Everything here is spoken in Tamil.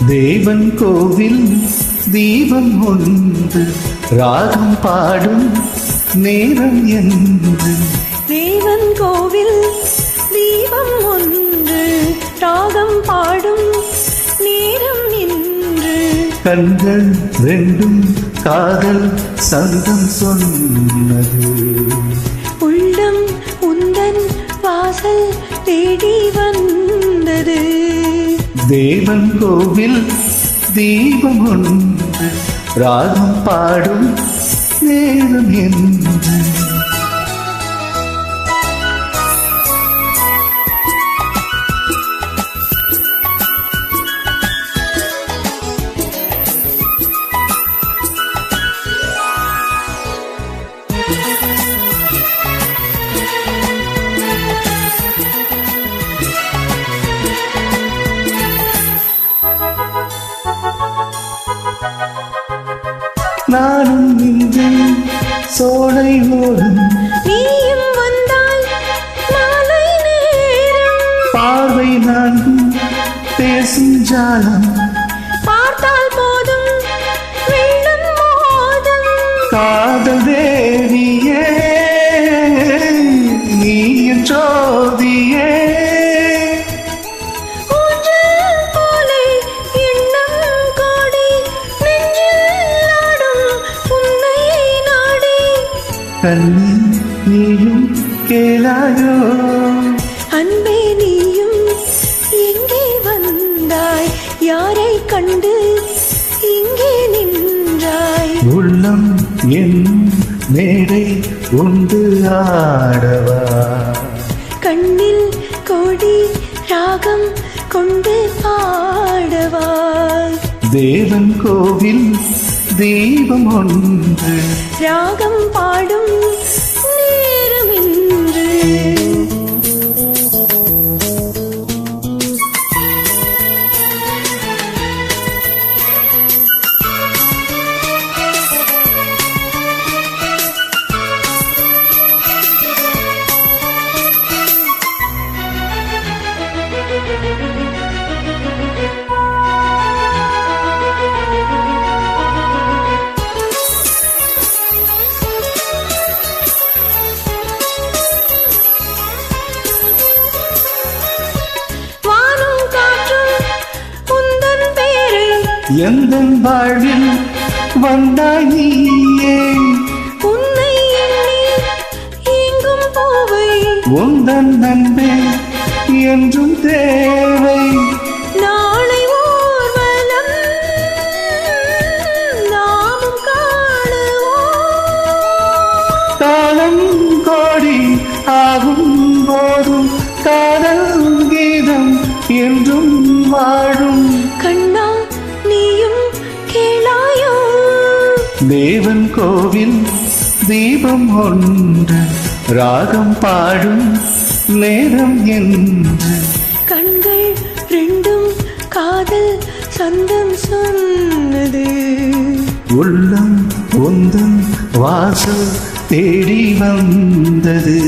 தேவன் கோவில் தீபம் ஒன்று ராகம் பாடும் நேரம் என்று. தேவன் கோவில் தீபம் ஒன்று ராகம் பாடும் நேரம் என்று. கண்கள் ரெண்டும் காதல் சந்தம் சொன்னது. உள்ளம் உந்தன் வாசல் தேடி வந்தது. தேவன் கோவில் தீபம் ஒன்று ராகம் பாடும் நேரம் என்று. நானும் இன்று சோலை ஓடும் நீயும் வந்தால் மாலை நேரம். பார்வை நான்கும் பேசும் ஜாலம் பார்த்தால் போதும் வெள்ளம் மோதும். காதல் தேவியே நீ என் ஜோதியே. கண்ணி நீயும் கேளாயோ அன்பே நீயும் எங்கே வந்தாய்? யாரை கண்டு இங்கே நின்றாய்? உள்ளம் என் மேடை உண்டு ஆடவா. கண்ணில் கோடி ராகம் கொண்டு பாடவா. தேவன் கோவில் தீபம் ஒன்று ராகம் பாடும் நேரம் என்று. எந்தன் வாழ்வில் வந்தாய் நீயே. உன்னை எண்ணி எங்கும் போவை உந்தன் அன்பே என்றும் தேவை. நாளை ஊர்வலம் நாமும் காணுவோம். காலம் கோடி ஆகும் போதும் காதல் கீதம் என்றும் வாழும். கண்ணா நீயும் கேளாயோ தேவன் கோவில் தீபம் ஒன்று ராகம் பாடும் நேரம் என்று. கண்கள் ரெண்டும் காதல் சந்தம் சொன்னது. உள்ளம் உந்தன் வாசல் தேடி வந்தது.